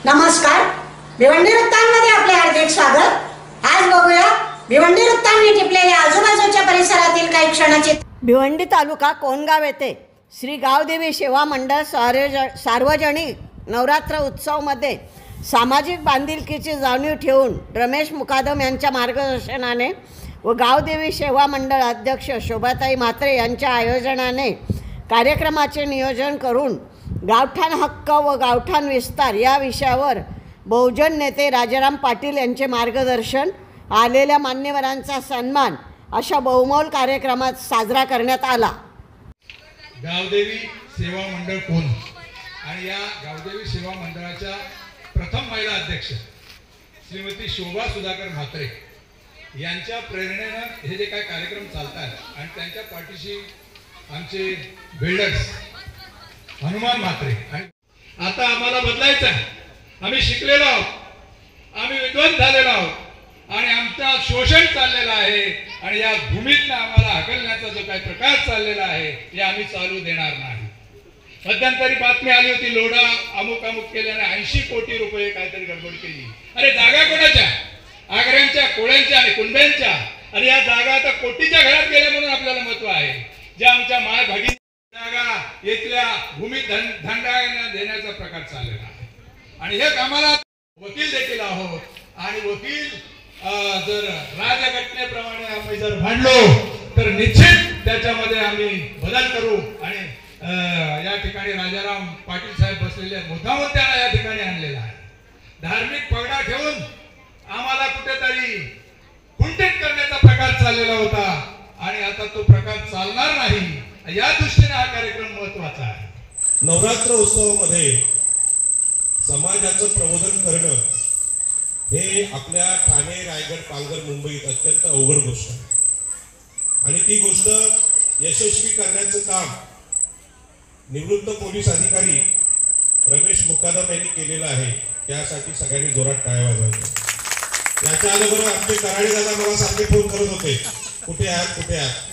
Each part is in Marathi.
नमस्कार, भिवंडी वृत्तांमध्ये आपले हार्दिक स्वागत। आज बघूया भिवंडी वृत्तांनी टिपलेल्या आजूबाजूच्या परिसरातील काही क्षणाचे। भिवंडी तालुका कोणगाव येथे श्री गावदेवी सेवा मंडळ सार्वजनिक नवरात्र उत्सवमध्ये सामाजिक बांधिलकीची जाणीव ठेवून रमेश मुकादम यांच्या मार्गदर्शनाने व गावदेवी सेवा मंडळ अध्यक्ष शोभाताई म्हात्रे यांच्या आयोजनाने कार्यक्रमाचे नियोजन करून गावठाण हक्क व गावठाण विस्तार या विषयावर बहुजन नेते राजाराम पाटील यांचे मार्गदर्शन, आलेल्या मान्यवरांचा सन्मान अशा बहुमोल कार्यक्रमात साजरा करण्यात आला। गावदेवी सेवा मंडळ कोण आणि या गावदेवी सेवा मंडळाच्या प्रथम महिला अध्यक्ष श्रीमती शोभा सुधाकर म्हात्रे यांच्या प्रेरणेने हे जे काही कार्यक्रम चालतात आणि त्यांच्या पाठीशी आमचे बिल्डर्स हनुमान म्हात्रे। आणि आता आम्हाला बदलायचं आहे, आम्ही शिकलेलो आहोत, आम्ही विद्वान झालेलो आहोत आणि आमचा शोषण चाललेलं आहे आणि या भूमीतनं आम्हाला हकलण्याचा जो काही प्रकार चाललेला आहे हे आम्ही चालू देणार नाही। मध्यंतरी बातमी आली होती, लोढा अमुक केल्याने 80 कोटी रुपये काहीतरी गडबड केली। अरे जागा कोणाच्या? आग्र्यांच्या, कोळ्यांच्या आणि कुंड्यांच्या। आणि या जागा आता कोटीच्या घरात गेल्या म्हणून आपल्याला महत्व आहे। ज्या आमच्या माय भगिनी जागा इथल्या भूमी धंडाळ्यांना देण्याचा प्रकार चाललेला आहे आणि हे आम्हाला वकील देखील आहोत आणि वकील जर राजघटनेप्रमाणे आम्ही जर भांडलो तर निश्चित त्याच्यामध्ये आम्ही बदल करू। आणि या ठिकाणी राजाराम पाटील साहेब बसलेले मुद्दामून त्यांना या ठिकाणी आणलेला आहे। धार्मिक पगडा ठेवून आम्हाला कुठेतरी कुंठित करण्याचा प्रकार चाललेला होता आणि आता तो प्रकार चालणार नाही, या दृष्टीने हा कार्यक्रम महत्त्वाचा आहे। नवरात्र उत्सवामध्ये समाजाचं प्रबोधन करणं हे आपल्या ठाणे, रायगड, पालघर, मुंबईत अत्यंत अवघड गोष्ट आहे आणि ती गोष्ट यशस्वी करण्याचं काम निवृत्त पोलीस अधिकारी रमेश मुकादम यांनी केलेलं आहे। त्यासाठी सगळ्यांनी जोरात टाळ्या वाजवायच्या। याच्या अगोदर आमचे कराडे दादा मला सारखे फोन करत होते, कुठे आहात।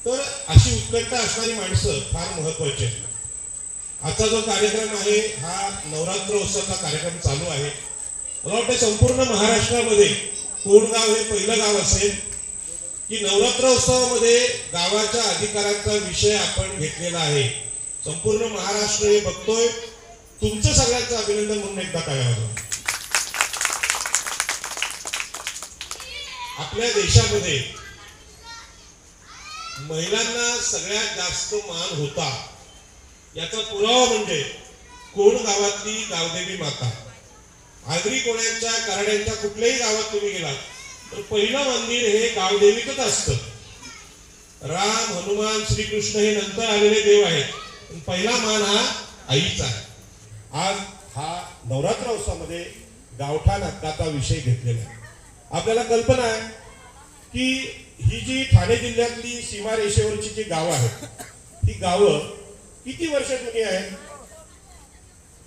तर अशी उत्कंठा असणारी माणसं फार महत्वाची आहेत। आजचा जो कार्यक्रम आहे हा नवरात्र उत्सवाचा कार्यक्रम चालू आहे। मला वाटतं संपूर्ण महाराष्ट्रामध्ये कोणगाव हे पहिलं गाव असेल की नवरात्र उत्सवामध्ये गावाच्या अधिकाराचा विषय आपण घेतलेला आहे। संपूर्ण महाराष्ट्र हे बघतोय। तुमचं सगळ्यांचं अभिनंदन म्हणून एकदा टाळ्या वाजवा। आपल्या देशामध्ये महिलांना सगळ्यात जास्त मान होता याचा पुरावा म्हणजे कोण गावातली गावदेवी माता। आगरी कोळ्यांच्या, कराड्यांच्या कुठल्याही गावात तुम्ही गेलात तर पहिलं मंदिर हे गावदेवीचंच असतं। राम, हनुमान, श्रीकृष्ण हे नंतर आलेले देव आहेत, पण पहिला मान हा आईचा आहे। आज हा नवरात्र उत्सवामध्ये गावठाण हक्काचा विषय घेतलेला आहे। आपल्याला कल्पना आहे की ही जी ठाणे जिल्ह्यातली सीमारेषेवरची जी गावं आहेत ती गावं किती वर्ष जुनी आहेत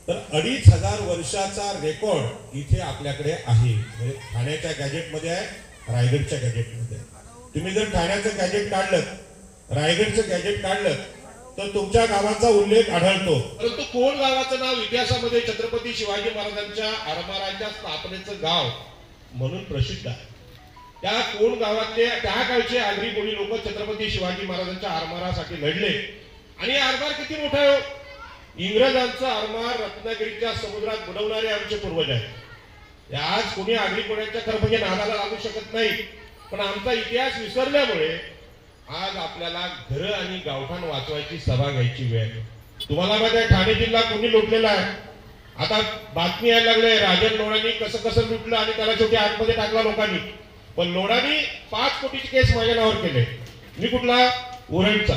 तर 2500 वर्षाचा रेकॉर्ड इथे आपल्याकडे आहे। म्हणजे ठाण्याच्या गॅजेटमध्ये आहे, रायगडच्या गॅजेटमध्ये आहे। तुम्ही जर ठाण्याचं गॅजेट काढलं, रायगडचं गॅजेट काढलं तर तुमच्या गावाचा उल्लेख आढळतो। परंतु कोण गावाचं नाव इतिहासामध्ये छत्रपती शिवाजी महाराजांच्या आरमाराच्या स्थापनेचं गाव म्हणून प्रसिद्ध आहे। त्या कोण गावातले त्या काळचे आगरी कोळी लोक छत्रपती शिवाजी महाराजांच्या आरमारासाठी लढले आणि आरमार किती मोठा आहे। इंग्रजांचा आरमार रत्नागिरीच्या समुद्रात बुडवणारे आमचे पूर्वज आहेत। आज कोणी आगरी कोळ्यांच्या खरं म्हणजे नादाला लागू शकत नाही, पण आमचा इतिहास विसरल्यामुळे आज आपल्याला घरं आणि गावठाण वाचवायची सभा घ्यायची वेळ आहे। तुम्हाला माहिती आहे ठाणे जिल्हा कोणी लुटलेला आहे? आता बातमी यायला लागले राजन लोढांनी कसं लुटलं आणि त्याला शेवटी आतमध्ये टाकला लोकांनी। पण लोढांनी 5 कोटीची केस माझ्या नावावर केले। मी कुठला? उरणचा।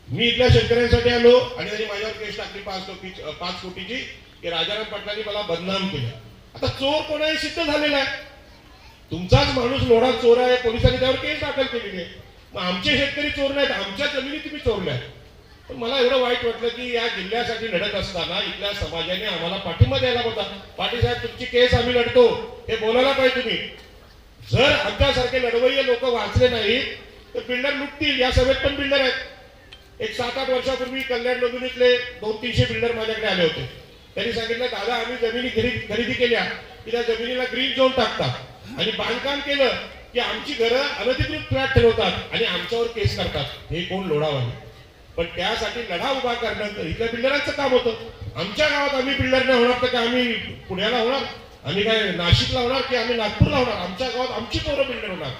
मी इथल्या शेतकऱ्यांसाठी आलो आणि त्यांनी माझ्यावर केस टाकली 5 कोटीची की राजाराम पाटलांनी मला बदनाम केलं। आता चोर कोण आहे सिद्ध झालेला आहे। तुमचाच माणूस लोढा चोर आहे, पोलिसांनी त्यावर केस दाखल केलेली आहे। मग आमचे शेतकरी चोर नाहीत, आमच्या जमिनी तुम्ही चोरल्या। पण मला एवढं वाईट वाटलं की या जिल्ह्यासाठी लढत असताना इथल्या समाजाने आम्हाला पाठिंबा द्यायला होता। पाटील साहेब तुमची केस आम्ही लढतो हे बोलायला पाहिजे तुम्ही। जर आमच्यासारखे लढवय्ये लोक वाचले नाहीत तर बिल्डर लुटतील। या सभेत पण बिल्डर आहेत। एक 7-8 वर्षापूर्वी कल्याण नोंदणीतले 200-300 बिल्डर माझ्याकडे आले होते। त्यांनी सांगितलं दादा आम्ही जमिनी खरेदी केल्या की त्या जमिनीला ग्रीन झोन टाकतात आणि बांधकाम केलं की आमची घरं अनधिकृत फ्लॅट ठरवतात आणि आमच्यावर केस करतात. हे कोण लोढावाले. पण त्यासाठी लढा उभा करणं इथल्या बिल्डरांचं काम होतं. आमच्या गावात आम्ही बिल्डर नाही होणार तर काय आम्ही पुण्याला होणार, आम्ही काय नाशिकला होणार की आम्ही नागपूरला होणार. आमच्या गावात आमची पोरं बिल्डर होणार.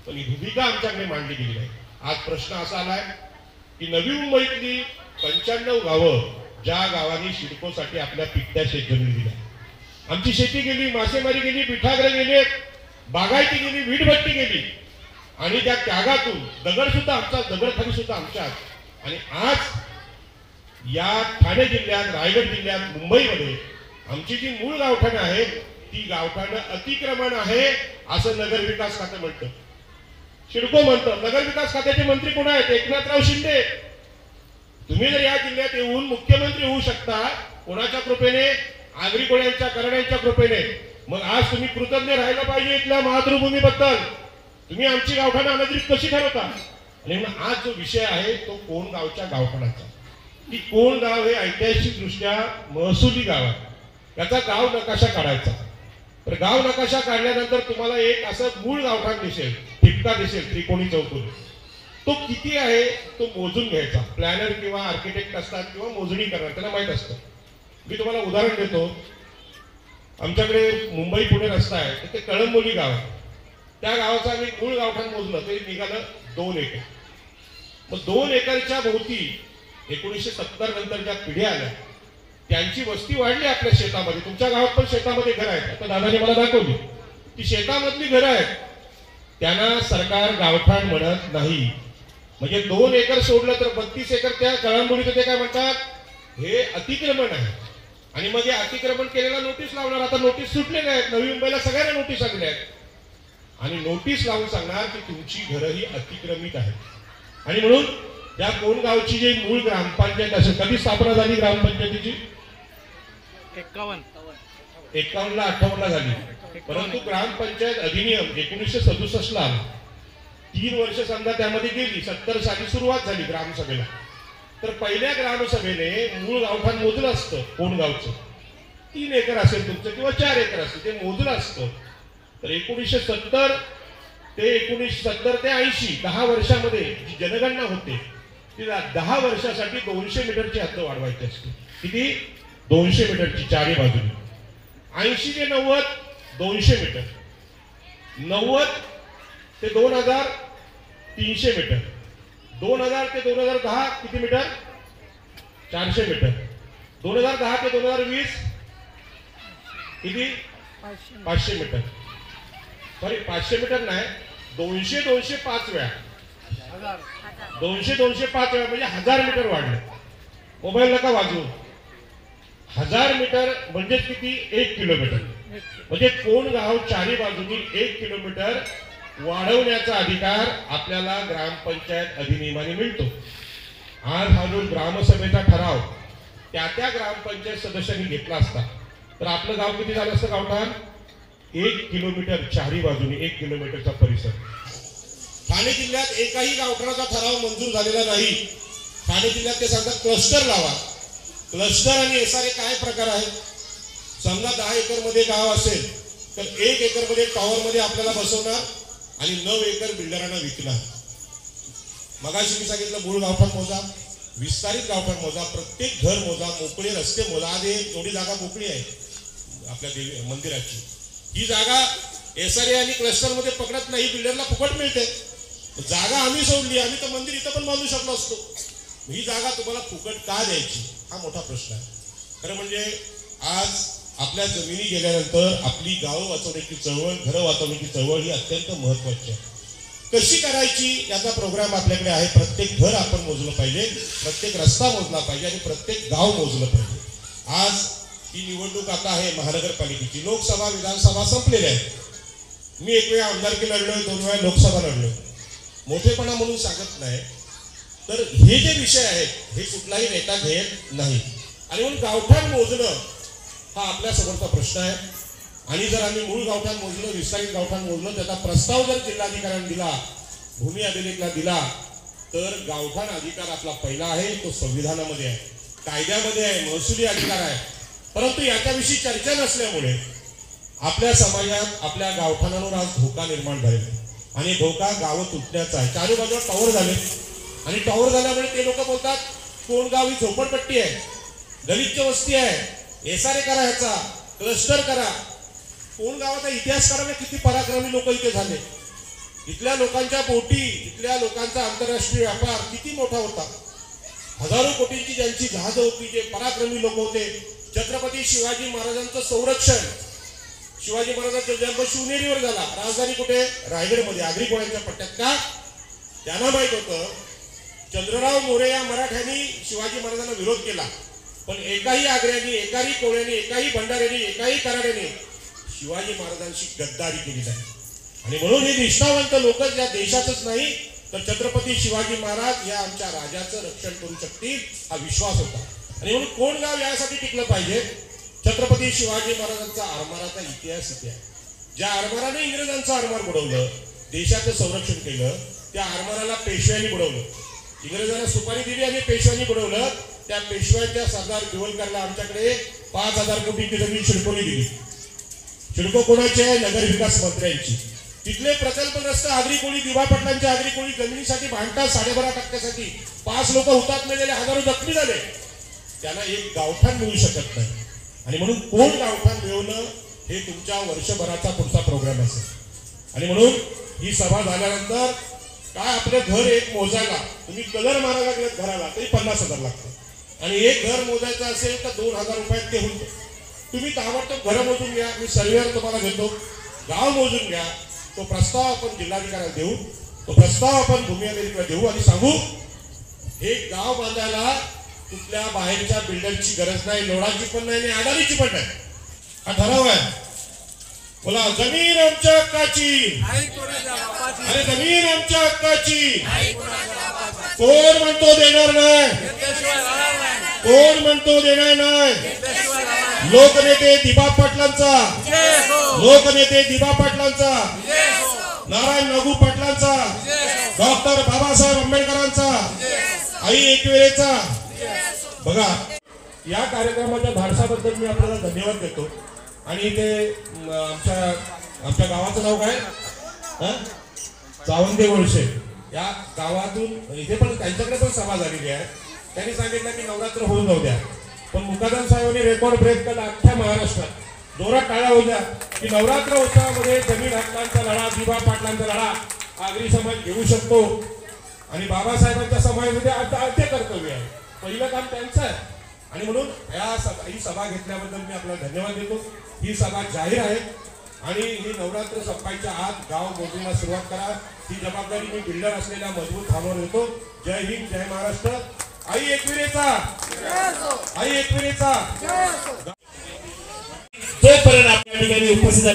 पण ही भूमिका आमच्याकडे मांडली गेली नाही. आज प्रश्न असा आलाय की नवी मुंबईतली 95 गावं ज्या गावांनी सिडकोसाठी आपल्या पिकत्या शेतजमिनी दिल्या, आमची शेती गेली, मासेमारी गेली, पिठागरं गेले, बागायती गेली, वीटभट्टी गेली आणि त्या त्यागातून दगड सुद्धा आमचा, दगडखाली सुद्धा आमच्याच. आणि आज या ठाणे जिल्ह्यात, रायगड जिल्ह्यात, मुंबईमध्ये आमची जी मूळ गावठाणं आहेत ती गावठाणं अतिक्रमण आहे असं नगरविकास खातं म्हणतं, सिडको म्हणतं. नगरविकास खात्याचे मंत्री कोण आहेत? एकनाथराव शिंदे. तुम्ही जर या जिल्ह्यात येऊन मुख्यमंत्री होऊ शकता कोणाच्या कृपेने? आगरी कोळ्यांच्या, करड्यांच्या कृपेने. मग आज तुम्ही कृतज्ञ राहिलं पाहिजे इथल्या मातृभूमीबद्दल. तुम्ही आमची गावठाणं अनधिकृत कशी ठरवता? आणि आज जो विषय आहे तो कोण गावच्या गावठाणाचा, की कोण गाव हे ऐतिहासिक दृष्ट्या महसुली गाव आहे, याचा गाव नकाशा काढायचा. तर गाव नकाशा काढल्यानंतर तुम्हाला एक असं मूळ गावठाण दिसेल, ठिपका दिसेल त्रिकोणी चौकोनी. तो किती आहे तो मोजून घ्यायचा. प्लॅनर किंवा आर्किटेक्ट असतात किंवा मोजणी करणार, त्यांना माहित असतं. मी तुम्हाला उदाहरण देतो. आमच्याकडे मुंबई पुणे रस्ता आहे, तर ते कळंबोली गाव आहे. त्या गावाचं आम्ही मूळ गावठाण मोजलं ते निघालं 2 एकर. मग 2 एकरच्या भोवती 1970 नंतर ज्या पिढ्या आल्या त्यांची वस्ती वाढली आपल्या शेतामध्ये. तुमच्या गावात पण शेतामध्ये घरं आहेत, आता दादाने मला दाखवली ती शेतामधली घरं आहेत. त्यांना सरकार गावठाण म्हणत नाही. म्हणजे 2 एकर सोडलं तर 32 एकर त्या कळंबोलीचं ते काय म्हणतात, हे अतिक्रमण आहे. आणि मग हे अतिक्रमण केलेला नोटीस लावणार. आता नोटीस सुटलेल्या आहेत, नवी मुंबईला सगळ्यांना नोटीस आलेल्या आहेत. आणि नोटीस लावून सांगणार की तुमची घरं ही अतिक्रमित आहेत. आणि म्हणून त्या कोण गावची जी मूळ ग्रामपंचायत असेल, कधी स्थापना झाली ग्रामपंचायतीची? 51 ला 58 ला झाली. परंतु ग्रामपंचायत अधिनियम 1967 ला आला. 3 वर्ष समजा त्यामध्ये गेली. 70 साली सुरुवात झाली ग्रामसभेला. तर पहिल्या ग्रामसभेने मूळ गावठाण मोजलं असतं. कोण गावचं 3 एकर असेल तुमचं किंवा 4 एकर असेल ते मोजलं असतं. तर 1970 ते 80 10 वर्षामध्ये जी जनगणना होते तिला 10 वर्षासाठी 200 मीटरची हद्द वाढवायची असते. किती? 200 मीटरची चारी बाजूने. 80 ते 90 200 मीटर. 90 ते 2000 300 मीटर. 2000 ते 2010 किती मीटर? 400 मीटर. 2010 ते 2020 किती? 500 मीटर. सॉरी 500 मीटर नाही, 200 5 वेळा. 200 5 वेळा म्हणजे 1000 मीटर वाढले. मोबाईल नका वाजवू. 1000 मीटर म्हणजे किती? 1 किलोमीटर. म्हणजे कोण गाव चारी बाजूनी 1 किलोमीटर वाढवण्याचा अधिकार आपल्याला ग्रामपंचायत अधिनियमाने मिळतो. आज हा जो ग्रामसभेचा ठराव त्या ग्रामपंचायत सदस्यांनी घेतला असता तर आपलं गाव किती झालं असतं गावठाण? 1 किलोमीटर चारी बाजूने 1 किलोमीटरचा परिसर. ठाणे जिल्ह्यात एकही गावठाणाचा ठराव मंजूर झालेला नाही. ठाणे जिल्ह्यात ते सांगतात क्लस्टर लावा. क्लस्टर आणि SRA काय प्रकार आहे? समजा 10 एकर मध्ये गाव असेल तर 1 एकर मध्ये टॉवर मध्ये आपल्याला बसवणार आणि 9 एकर बिल्डरांना विकणार. मगाशी मी सांगितलं मूळ गावठाण मोजा, विस्तारित गावठाण मोजा, प्रत्येक घर मोजा, मोकळे रस्ते मोजा. आज एवढी जागा मोकळी आहे आपल्या देवी मंदिराची. ही जागा SRA आणि क्लस्टर मध्ये पकडत नाही, बिल्डरला फुकट मिळते. जागा आम्ही सोडली, आम्ही तर मंदिर इथं पण बांधू शकलो असतो. ही जागा तुम्हाला फुकट का द्यायची हा मोठा प्रश्न आहे. खरं म्हणजे आज आपल्या जमिनी गेल्यानंतर आपली गावं वाचवण्याची चळवळ, घरं वाचवण्याची चळवळ ही अत्यंत महत्वाची आहे. कशी करायची याचा प्रोग्राम आपल्याकडे आहे. प्रत्येक घर आपण मोजलं पाहिजे, प्रत्येक रस्ता मोजला पाहिजे आणि प्रत्येक गाव मोजलं पाहिजे. आज ही निवडणूक आता आहे महानगरपालिकेची. लोकसभा विधानसभा संपलेल्या आहेत. मी 1 वेळा आमदारकी लढलोय, 2 वेळा लोकसभा लढलोय. मोठेपणा म्हणून सांगत नाही. तर हे जे विषय आहेत हे कुठलाही नेता घेत नाही. आणि म्हणून गावठाण मोजणं हा आपल्या समोरचा प्रश्न आहे. आणि जर आम्ही मूळ गावठाण मोजलं, विस्तारित गावठाण मोजलं, त्याचा प्रस्ताव जर जिल्हाधिकाऱ्यांनी दिला, भूमी अभिलेखला दिला, तर गावठाण अधिकार आपला पहिला आहे, तो संविधानामध्ये आहे, कायद्यामध्ये आहे, महसुली अधिकार आहे. परंतु याच्याविषयी चर्चा नसल्यामुळे आपल्या समाजात आपल्या गावठाणांवर आज धोका निर्माण झालेला आहे आणि धोका गावं तुटण्याचा आहे. चारी बाजूला टॉवर झाले आणि टॉवर झाल्यामुळे ते लोक बोलतात कोण गाव ही झोपडपट्टी आहे, गलिच्छ वस्ती आहे, SRA करा, ह्याचा क्लस्टर करा. कोण गावाचा इतिहास काढायला किती पराक्रमी लोक इथे झाले. इथल्या लोकांच्या पोटी इथल्या लोकांचा आंतरराष्ट्रीय व्यापार किती मोठा होता. हजारो कोटींची ज्यांची जहाजं होती, जे पराक्रमी लोक होते. छत्रपती शिवाजी महाराजांचं संरक्षण, शिवाजी महाराजांचा जन्म शिवनेरीवर झाला. राजधानी कुठे? रायगडमध्ये, आगरी कोळ्यांच्या पट्ट्यात. का? त्यांना माहित होतं चंद्रराव मोरे या मराठ्यांनी शिवाजी महाराजांना विरोध केला, पण एकाही आग्र्यानी, एकाही कोळ्यांनी, एकाही भंडाऱ्यांनी, एकाही कराड्याने शिवाजी महाराजांशी गद्दारी केली नाही. आणि म्हणून हे निष्ठावंत लोकच या देशातच नाही तर छत्रपती शिवाजी महाराज या आमच्या राजाचं रक्षण करू शकतील हा विश्वास होता. आणि म्हणून कोण गाव यासाठी टिकलं पाहिजे. छत्रपती शिवाजी महाराजांचा आरमाराचा इतिहास इथे आहे. ज्या आरमाराने इंग्रजांचं आरमार बुडवलं, देशाचं संरक्षण केलं, त्या आरमाराला पेशव्यांनी बुडवलं. इंग्रजांना सुपारी दिली आणि पेशव्यांनी बुडवलं. त्या पेशव्यांच्या सरदार भिवंडकरला आमच्याकडे 5,000 कोटीची जमीन शिडकोनी दिली. शिडको कोणाची आहे? नगर विकास मंत्र्यांची. तिथले प्रकल्पग्रस्त आगरी कोळी, दिवा पाटलांच्या आगरी कोळी जमिनीसाठी भांडतात 12.5% 5 लोक हुतात्मे झाले, हजारो जखमी झाले. त्यांना एक गावठाण मिळू शकत नाही. आणि म्हणून कोण गावठाण मिळवणं हे तुमच्या वर्षभराचा पुढचा प्रोग्राम असेल. आणि म्हणून ही सभा झाल्यानंतर काय आपलं घर एक मोजायला तुम्ही कलर मारायला लागलेत घराला तरी 50,000 लागतं आणि एक घर मोजायचं असेल तर 2,000 रुपयात ते होतं. तुम्ही ताबडतोब घरं मोजून घ्या. मी सर्वेवर तुम्हाला देतो. गाव मोजून घ्या. तो प्रस्ताव आपण जिल्हाधिकाऱ्याला देऊ, तो प्रस्ताव आपण भूमी अभिलेखला देऊ आणि सांगू हे गाव बांधायला कुठल्या बाहेरच्या बिल्डरची गरज नाही, लोडाची पण नाही आणि अडाणीची पण नाही. हा ठराव आहे. बोला जमीन आमच्या हक्काची, अरे जमीन आमच्या हक्काची. कोण म्हणतो देणार नाही? कोण म्हणतो देणार नाही? लोकनेते दिबा पाटलांचा, लोकनेते दिबा पाटलांचा, नारायण नागू पाटलांचा, डॉक्टर बाबासाहेब आंबेडकरांचा, आई एकविरेचा. बघा या कार्यक्रमाच्या धाडसाबद्दल मी आपल्याला धन्यवाद देतो. आणि ते आमच्या गावाचं नाव काय? चावंदे वळसे. या गावातून इथे पण त्यांच्याकडे पण सभा झालेली आहे. त्यांनी सांगितलं की नवरात्र होऊन जाऊ द्या, पण मुकादम साहेबांनी रेकॉर्ड ब्रेक केला अख्ख्या महाराष्ट्रात. जोरात टाळ्या होऊ द्या की नवरात्र उत्सवामध्ये जमीन हक्कांचा लढा, दिबा पाटलांचा लढा आगरी समाज घेऊ शकतो. आणि बाबासाहेबांच्या समाजामध्ये आद्य कर्तव्य आहे. पहिलं काम त्यांचं आहे. आणि म्हणून ही सभा घेतल्याबद्दल मी आपल्याला धन्यवाद देतो. ही सभा जाहीर आहे आणि ही नवरात्र संपायच्या आत गाव मोजणीला सुरुवात करा. ही जबाबदारी मी बिल्डर असलेल्या मजबूत भावावर देतो. जय हिंद, जय महाराष्ट्र. आई एकविरेचा, आई एकविरेचा. जोपर्यंत आपल्या ठिकाणी उपस्थित